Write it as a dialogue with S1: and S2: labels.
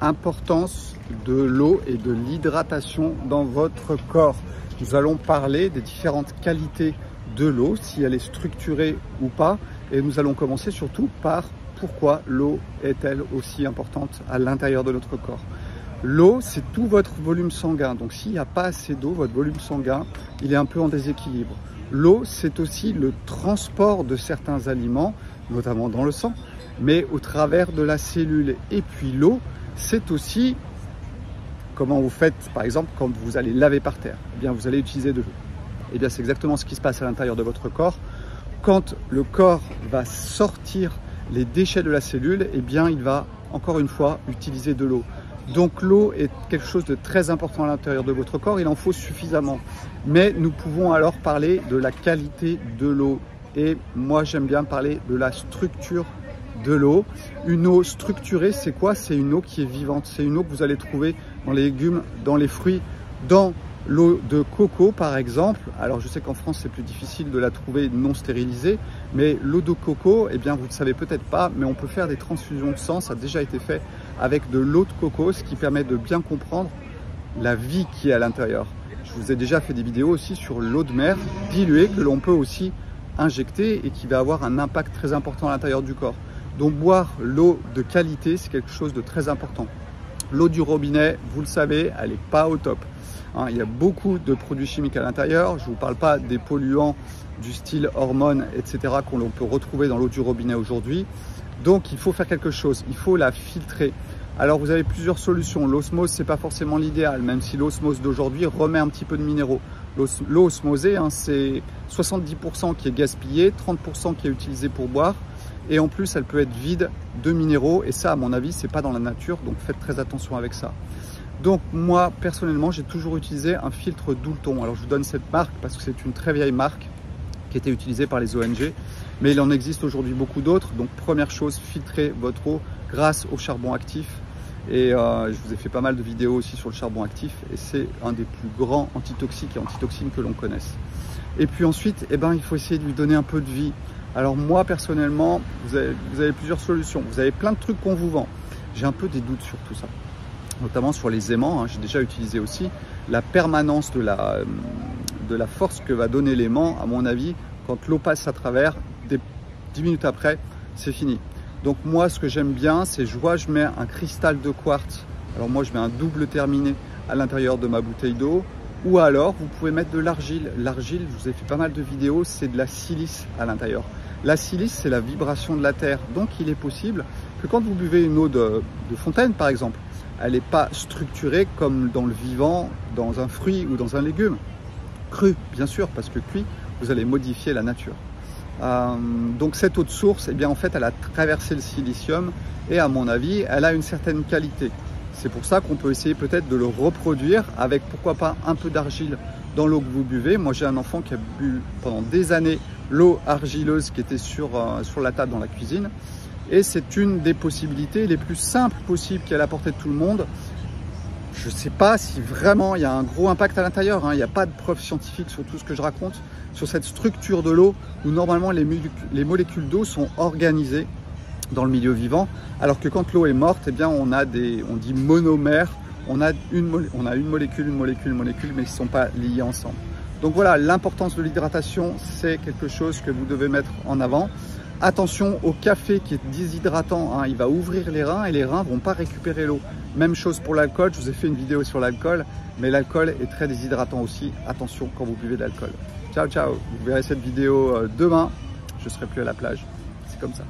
S1: Importance de l'eau et de l'hydratation dans votre corps. Nous allons parler des différentes qualités de l'eau, si elle est structurée ou pas, et nous allons commencer surtout par pourquoi l'eau est-elle aussi importante à l'intérieur de notre corps. L'eau, c'est tout votre volume sanguin, donc s'il n'y a pas assez d'eau, votre volume sanguin, il est un peu en déséquilibre. L'eau, c'est aussi le transport de certains aliments, notamment dans le sang, mais au travers de la cellule. Et puis l'eau, c'est aussi comment vous faites, par exemple, quand vous allez laver par terre. Eh bien, vous allez utiliser de l'eau. Eh bien, c'est exactement ce qui se passe à l'intérieur de votre corps. Quand le corps va sortir les déchets de la cellule, eh bien, il va, encore une fois, utiliser de l'eau. Donc, l'eau est quelque chose de très important à l'intérieur de votre corps. Il en faut suffisamment. Mais nous pouvons alors parler de la qualité de l'eau. Et moi, j'aime bien parler de la structure de l'eau. Une eau structurée, c'est quoi? C'est une eau qui est vivante. C'est une eau que vous allez trouver dans les légumes, dans les fruits, dans l'eau de coco par exemple. Alors je sais qu'en France c'est plus difficile de la trouver non stérilisée, mais l'eau de coco, eh bien vous ne savez peut-être pas, mais on peut faire des transfusions de sang, ça a déjà été fait avec de l'eau de coco, ce qui permet de bien comprendre la vie qui est à l'intérieur. Je vous ai déjà fait des vidéos aussi sur l'eau de mer diluée que l'on peut aussi injecter et qui va avoir un impact très important à l'intérieur du corps. Donc boire l'eau de qualité, c'est quelque chose de très important. L'eau du robinet, vous le savez, elle n'est pas au top. Hein, il y a beaucoup de produits chimiques à l'intérieur. Je ne vous parle pas des polluants du style hormones, etc. qu'on peut retrouver dans l'eau du robinet aujourd'hui. Donc il faut faire quelque chose, il faut la filtrer. Alors vous avez plusieurs solutions. L'osmose, ce n'est pas forcément l'idéal, même si l'osmose d'aujourd'hui remet un petit peu de minéraux. L'eau osmosée, hein, c'est 70% qui est gaspillé, 30% qui est utilisé pour boire. Et en plus, elle peut être vide de minéraux. Et ça, à mon avis, c'est pas dans la nature. Donc, faites très attention avec ça. Donc, moi, personnellement, j'ai toujours utilisé un filtre Doulton. Alors, je vous donne cette marque parce que c'est une très vieille marque qui était utilisée par les ONG. Mais il en existe aujourd'hui beaucoup d'autres. Donc, première chose, filtrez votre eau grâce au charbon actif. Et je vous ai fait pas mal de vidéos aussi sur le charbon actif. Et c'est un des plus grands antitoxiques et antitoxines que l'on connaisse. Et puis ensuite, eh ben, il faut essayer de lui donner un peu de vie. Alors moi personnellement, vous avez plusieurs solutions, vous avez plein de trucs qu'on vous vend. J'ai un peu des doutes sur tout ça, notamment sur les aimants, hein. J'ai déjà utilisé aussi la permanence de la force que va donner l'aimant, à mon avis, quand l'eau passe à travers, 10 minutes après, c'est fini. Donc moi ce que j'aime bien, c'est je mets un cristal de quartz, alors moi je mets un double terminé à l'intérieur de ma bouteille d'eau. Ou alors, vous pouvez mettre de l'argile. L'argile, je vous ai fait pas mal de vidéos, c'est de la silice à l'intérieur. La silice, c'est la vibration de la terre. Donc, il est possible que quand vous buvez une eau de fontaine, par exemple, elle n'est pas structurée comme dans le vivant, dans un fruit ou dans un légume. Cru, bien sûr, parce que cuit, vous allez modifier la nature. Donc, cette eau de source, eh bien, en fait, elle a traversé le silicium et, à mon avis, elle a une certaine qualité. C'est pour ça qu'on peut essayer peut-être de le reproduire avec, pourquoi pas, un peu d'argile dans l'eau que vous buvez. Moi, j'ai un enfant qui a bu pendant des années l'eau argileuse qui était sur la table dans la cuisine. Et c'est une des possibilités les plus simples possibles qui est à la portée de tout le monde. Je ne sais pas si vraiment il y a un gros impact à l'intérieur. Hein. Il n'y a pas de preuves scientifiques sur tout ce que je raconte, sur cette structure de l'eau où normalement les molécules d'eau sont organisées dans le milieu vivant, alors que quand l'eau est morte, eh bien on dit monomères, on a une molécule, mais ils ne sont pas liés ensemble. Donc voilà, l'importance de l'hydratation, c'est quelque chose que vous devez mettre en avant. Attention au café qui est déshydratant, hein, il va ouvrir les reins et les reins ne vont pas récupérer l'eau. Même chose pour l'alcool, je vous ai fait une vidéo sur l'alcool, mais l'alcool est très déshydratant aussi. Attention quand vous buvez de l'alcool. Ciao, ciao, vous verrez cette vidéo demain, je ne serai plus à la plage, c'est comme ça.